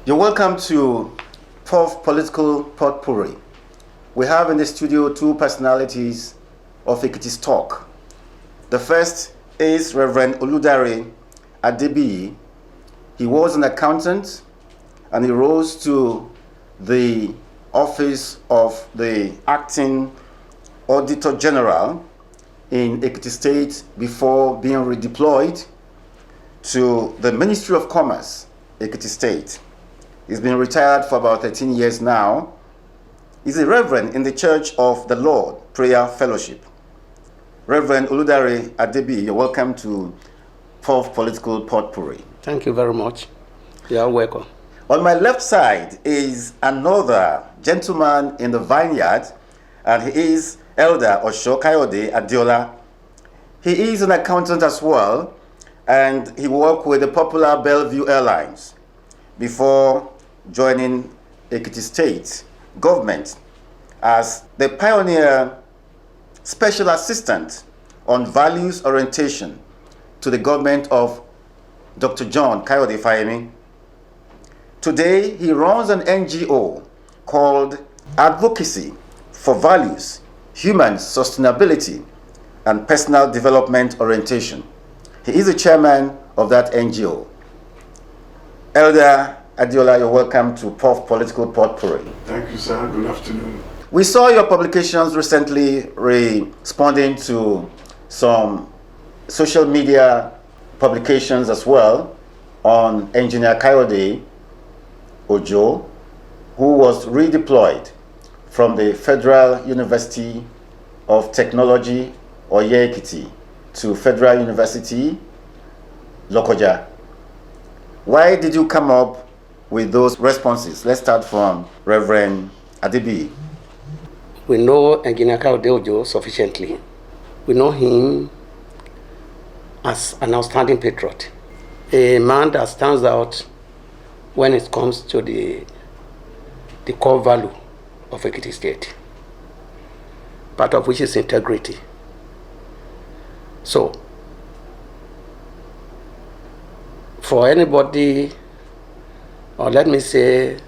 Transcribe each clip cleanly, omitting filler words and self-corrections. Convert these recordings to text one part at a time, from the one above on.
You're welcome to Puff Political Potpourri. We have in the studio two personalities of Ekiti Talk. The first is Reverend Oludare Adebiyi. He was an accountant and he rose to the office of the acting Auditor General in Ekiti State before being redeployed to the Ministry of Commerce, Ekiti State. He's been retired for about 13 years now. He's a reverend in the Church of the Lord Prayer Fellowship. Reverend Oludare Adebiyi, you're welcome to Puff Political Potpourri. Thank you very much. You're welcome. On my left side is another gentleman in the vineyard, and he is Elder Osho Kayode Ojo. He is an accountant as well, and he worked with the popular Bellevue Airlines before joining Ekiti State government as the pioneer special assistant on values orientation to the government of Dr. John Kayode Fayemi. Today, he runs an NGO called Advocacy for Values, Human Sustainability, and Personal Development Orientation. He is the chairman of that NGO. Elder Adiola, you're welcome to Puff Political Potpourri. Thank you, sir. Good afternoon. We saw your publications recently responding to some social media publications as well on Engineer Kayode Ojo, who was redeployed from the Federal University of Technology, Oye-Ekiti, to Federal University, Lokoja. Why did you come up with those responses? Let's start from Reverend Adebiyi. We know Engineer Kayode Ojo sufficiently. We know him as an outstanding patriot, a man that stands out when it comes to the core value of Ekiti State, part of which is integrity. So, for anybody, or let me say,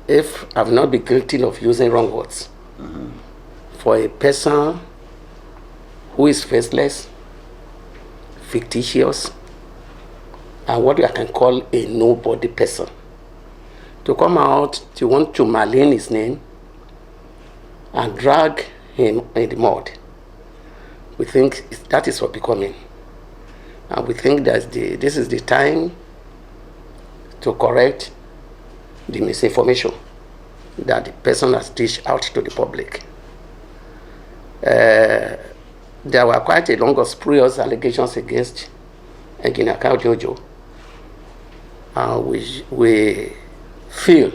if I've not been guilty of using wrong words, for a person who is faceless, fictitious, and what I can call a nobody person, to come out to want to malign his name and drag him in the mud, we think that is what becoming. And we think that this is the time to correct the misinformation that the person has dished out to the public. There were quite a long of spurious allegations against Engineer Kayode Ojo. We feel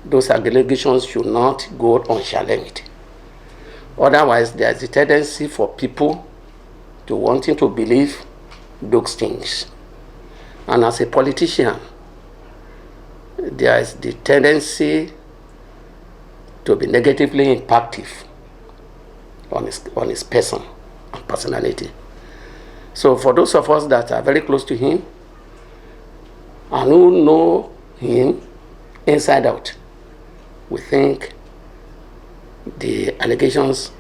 those allegations should not go unchallenged. Otherwise, there is a tendency for people to wanting to believe those things. And as a politician, there is the tendency to be negatively impactful on his person and personality. So for those of us that are very close to him and who know him inside out, we think the allegations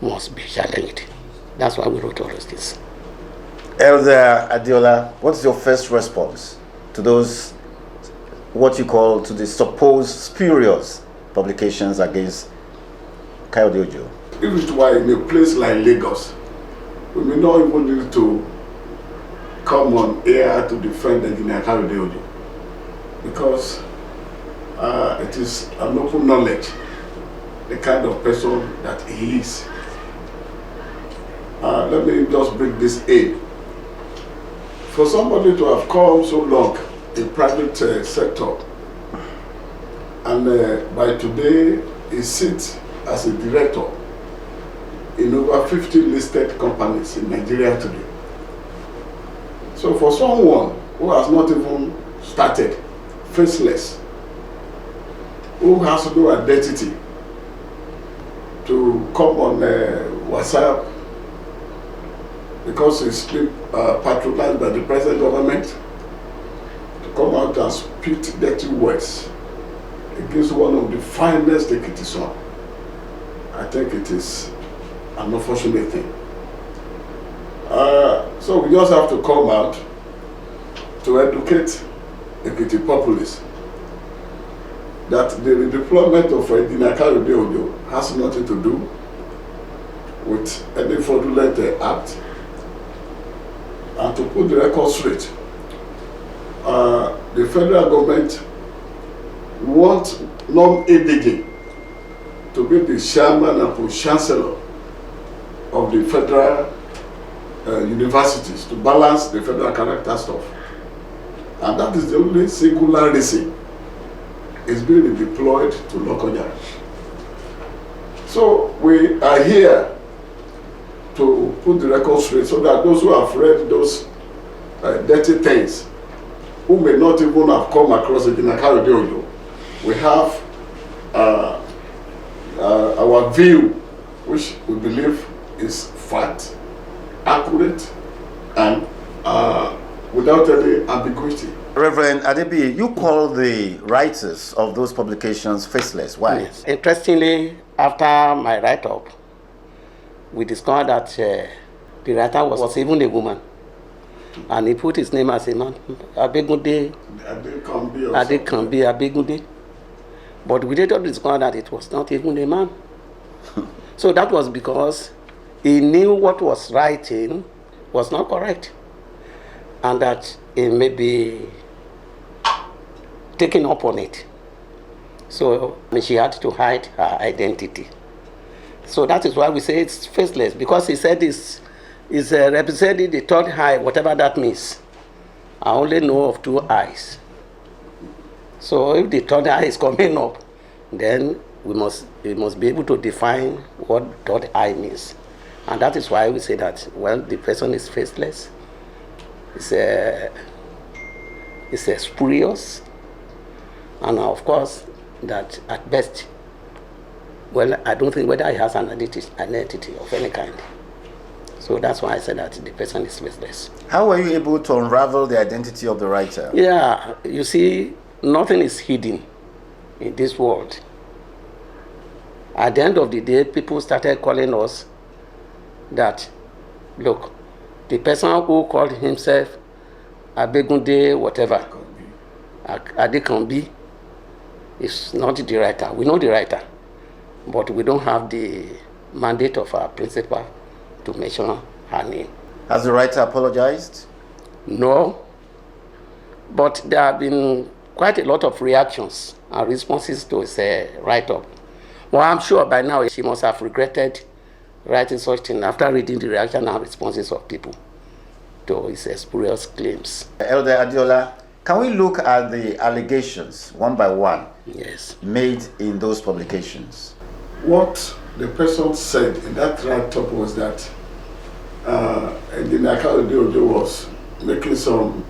must be challenged. That's why we wrote all of this. Elder Adiola, what's your first response to those, what you call, to the supposed spurious publications against Kayode Ojo? This is why in a place like Lagos, we may not even need to come on air to defend Engineer Kayode Ojo, because it is an open knowledge the kind of person that he is. Let me just bring this in. For somebody to have come so long in private sector, and by today he sits as a director in over 50 listed companies in Nigeria today. So for someone who has not even started, faceless, who has no identity, to come on WhatsApp because it's been patronized by the present government, come out and spit dirty words against one of the finest Ekiti sons, I think it is an unfortunate thing. So we just have to come out to educate Ekiti populace that the redeployment of Kayode Ojo has nothing to do with any fraudulent act, and to put the record straight. The federal government wants non-Edige to be the chairman and Pro-Chancellor of the federal universities to balance the federal character stuff. And that is the only singular reason it's being deployed to Lokoja. So we are here to put the record straight so that those who have read those dirty things, who may not even have come across it in Kayode Ojo, we have our view, which we believe is fact, accurate, and without any ambiguity. Reverend Adebi, you call the writers of those publications faceless. Why? Yes. Interestingly, after my write-up, we discovered that the writer was even a woman. And he put his name as a man, Abegunde, Abegunde. But we later discovered that it was not even a man. So that was because he knew what was writing was not correct, and that he may be taken up on it. So she had to hide her identity. So that is why we say it's faceless, because he said it's representing the third eye, whatever that means. I only know of two eyes. So if the third eye is coming up, then we must be able to define what third eye means. And that is why we say that, well, the person is faceless, it's spurious, and of course, that at best, well, I don't think whether he has an identity of any kind. So that's why I said that the person is faceless. How were you able to unravel the identity of the writer? Yeah, you see, nothing is hidden in this world. At the end of the day, people started calling us that, look, the person who called himself Abegunde whatever, Adekambi, is not the writer. We know the writer, but we don't have the mandate of our principal to mention her name. Has the writer apologized? No, but there have been quite a lot of reactions and responses to his write-up. Well, I'm sure by now she must have regretted writing such thing after reading the reaction and responses of people to his spurious claims. Elder Adiola, can we look at the allegations one by one? Yes. Made in those publications? What the person said in that write-up was that Engineer Kayode Ojo was making some,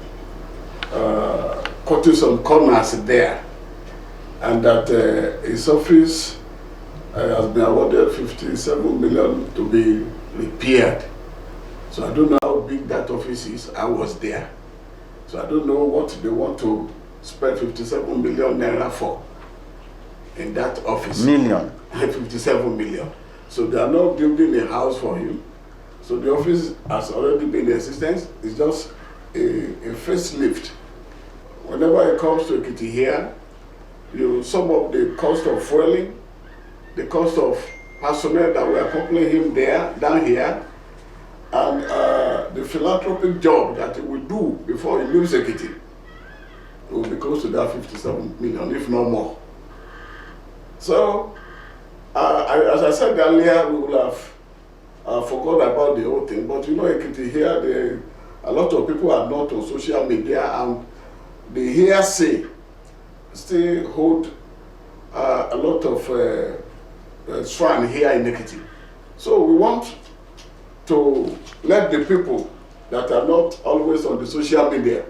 cutting some corners there, and that his office has been awarded 57 million to be repaired. So I don't know how big that office is. I was there. So I don't know what they want to spend 57 million naira for in that office. 57 million. So they are not building a house for him. So the office has already been in existence. It's just a facelift. Whenever it comes to Ekiti here, you sum up the cost of fueling, the cost of personnel that will accompany him down here, and the philanthropic job that he will do before he leaves Ekiti. It will be close to that 57 million, if not more. So, as I said earlier, we will have forgot about the whole thing. But you know, Ekiti here, a lot of people are not on social media, and the hearsay still hold a lot of swan here in Ekiti. So we want to let the people that are not always on the social media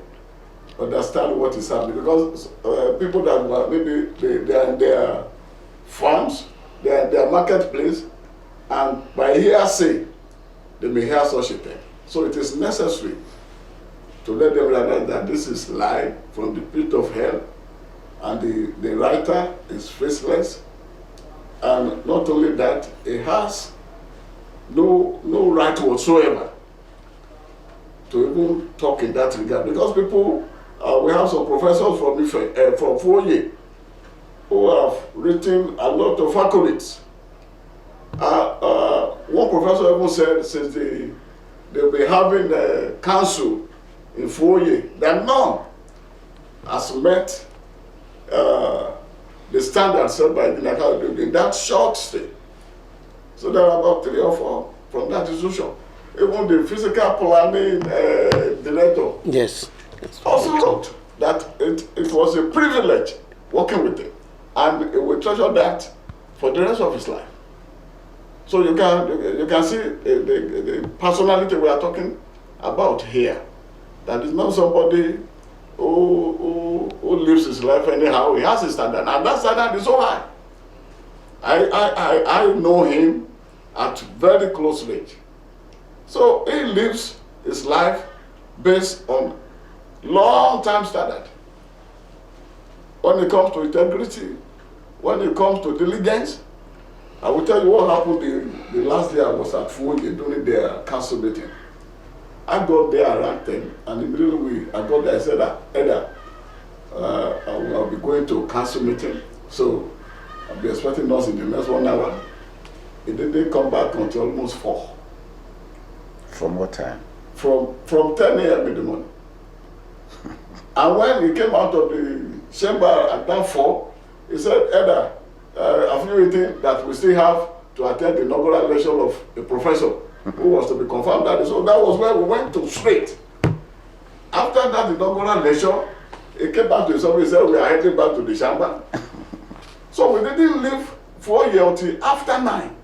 understand what is happening, because people that were maybe they are in their farms, they are in their marketplace, and by hearsay they may hear such a thing. So it is necessary to let them realize that this is live from the pit of hell, and the writer is faceless. And not only that, he has no right whatsoever to even talk in that regard. Because people, we have some professors from FUOYE who have written a lot of accolades. One professor even said, since they'll be having a council in FUOYE, that none has met the standard set by the Kayode in that short stay. So there are about 3 or 4 from that institution. Even the physical planning director, yes, also wrote that it was a privilege working with him, and he will treasure that for the rest of his life. So you can see the personality we are talking about here. That is not somebody who lives his life anyhow. He has a standard, and that standard is so high. I know him at very close range. So he lives his life based on long-time standard. When it comes to integrity, when it comes to diligence, I will tell you what happened the last day I was at FUOYE during their council meeting. I got there around 10, and immediately I got there, I said, Edda, I'll be going to council meeting, so I'll be expecting us in the next 1 hour. It didn't come back until almost 4. From what time? From 10 a.m. in the morning. And when he came out of the chamber at that 4, he said, Edda, have you written that we still have to attend the inaugural lecture of a professor who was to be confirmed that? So that was where we went to straight. After that inaugural lecture, he came back to his office and said, we are heading back to the chamber. So we didn't leave for until after 9.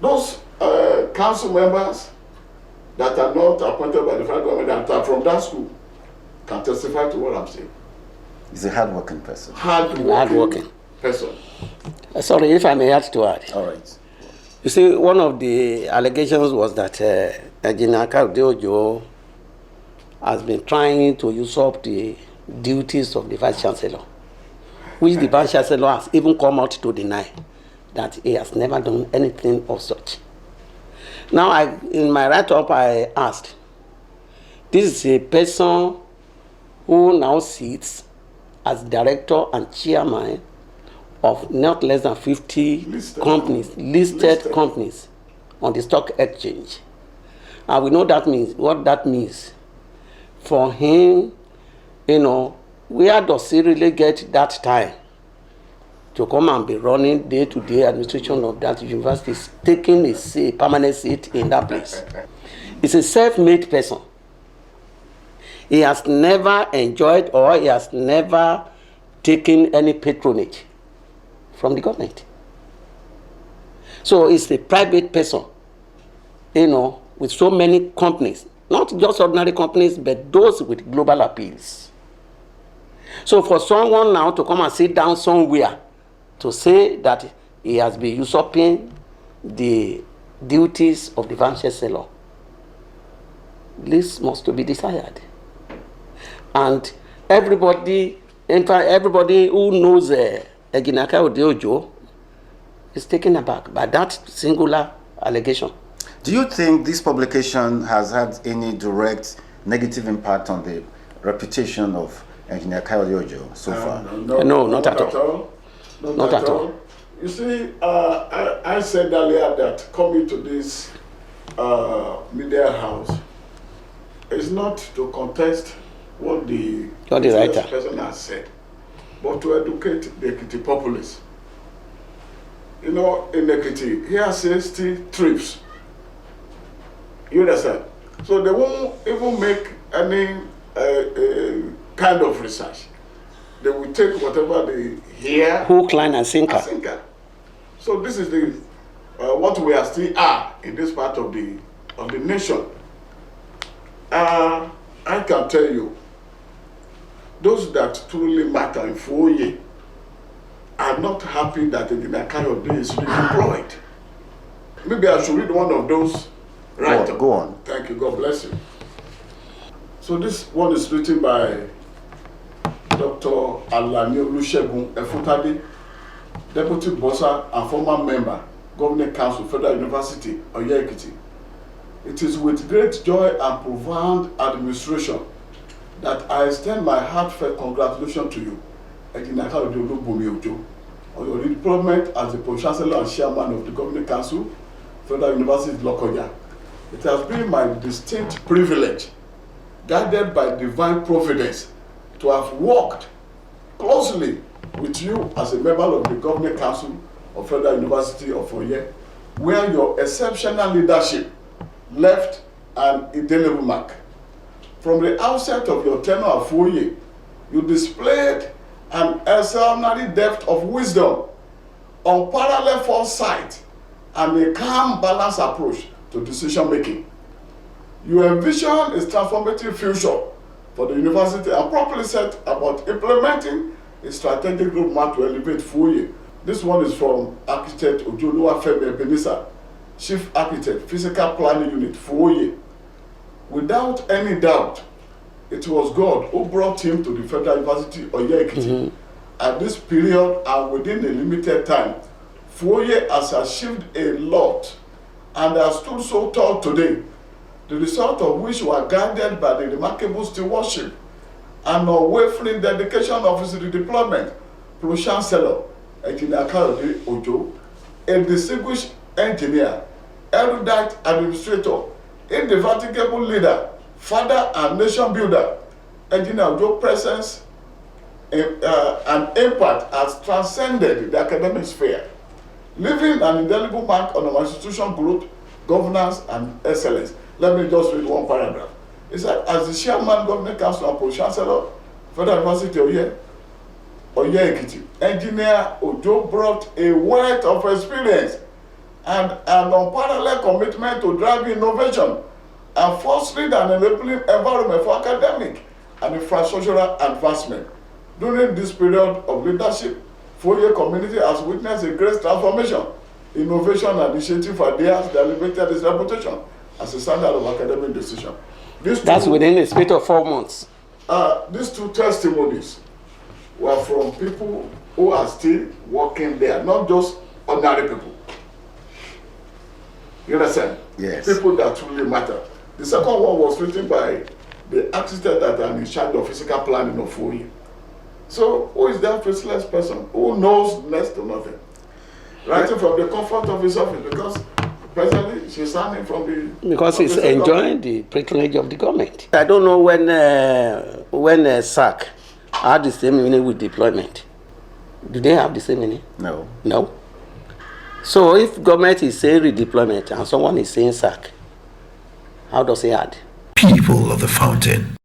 Those council members that are not appointed by the federal government that are from that school can testify to what I'm saying. He's a hardworking person. Hardworking person. Sorry, if I may add to add. All right. You see, one of the allegations was that Engineer Kayode Ojo has been trying to usurp the duties of the Vice-Chancellor, which the Vice-Chancellor has even come out to deny that he has never done anything of such. Now, in my write-up, I asked, this is a person who now sits as director and chairman of not less than 50 listed companies on the stock exchange. And we know that means what that means. For him, where does he really get that time to come and be running day-to-day administration of that university, taking a permanent seat in that place? He's a self-made person. He has never enjoyed or he has never taken any patronage from the government. So he's a private person, with so many companies, not just ordinary companies, but those with global appeals. So for someone now to come and sit down somewhere to say that he has been usurping the duties of the Vice-Chancellor, this must be desired. And everybody, in fact, everybody who knows Engineer Kayode Ojo is taken aback by that singular allegation. Do you think this publication has had any direct negative impact on the reputation of Engineer Kayode Ojo so far? No, not at all. Not at all. You see, I said earlier that coming to this media house is not to contest what the writer person has said, but to educate the Ekiti populace. In Ekiti, here says thrives. You understand? So they won't even make any kind of research. They will take whatever they hear. Hook, line, and sinker. So this is the what we are still are in this part of the nation. I can tell you, those that truly matter in FUOYE are not happy that Engineer Kayode is redeployed. Maybe I should read one of those. Right. Go on. Thank you. God bless you. So this one is written by Dr. Alani Olusegun Efutade, Deputy Bossa and former member, Governing Council, Federal University, Oye-Ekiti. It is with great joy and profound administration that I extend my heartfelt congratulations to you, Kayode Ojo, on your redeployment as the Pro-Chancellor and Chairman of the Governing Council, Federal University, Lokoja. It has been my distinct privilege, guided by divine providence, to have worked closely with you as a member of the Governing Council of Federal University of Oye, where your exceptional leadership left an indelible mark. From the outset of your tenure at FUOYE, you displayed an extraordinary depth of wisdom, unparalleled foresight, and a calm, balanced approach to decision making. You envision a transformative future for the university and properly set about implementing a strategic roadmap to elevate FUOYE. This one is from Architect Ojo Ebenisa, Chief Architect, Physical Planning Unit, FUOYE. Without any doubt, it was God who brought him to the Federal University of Oye-Ekiti. At this period and within a limited time, FUOYE has achieved a lot and has stood so tall today, the result of which were guided by the remarkable stewardship and unwavering dedication of his redeployment, Pro-Chancellor Kayode Ojo, a distinguished engineer, erudite administrator, indefatigable leader, father and nation builder. Engineer Ojo's presence and impact has transcended the academic sphere, leaving an indelible mark on our institution growth, governance, and excellence. Let me just read one paragraph. It said, as the Chairman, Governing Council, and Pro-Chancellor, Federal University of Oye-Ekiti, Engineer Ojo brought a wealth of experience and an unparalleled commitment to drive innovation and fostering an enabling environment for academic and infrastructural advancement. During this period of leadership, FUOYE community has witnessed a great transformation, innovation, and initiative ideas that elevated its reputation as a standard of academic decision. That's within the space of 4 months. These two testimonies were from people who are still working there, not just ordinary people. You understand? Yes. People that truly matter. The second one was written by the architect that are in charge of physical planning of FUOYE. So, who is that faceless person who knows next to nothing? Writing from the comfort of his office, because presently she's standing from the... Because he's enjoying the patronage of the government. I don't know when SAC had the same meaning with deployment. Do they have the same meaning? No. No. So if government is saying redeployment and someone is saying SAC, how does it add? People of the Fountain.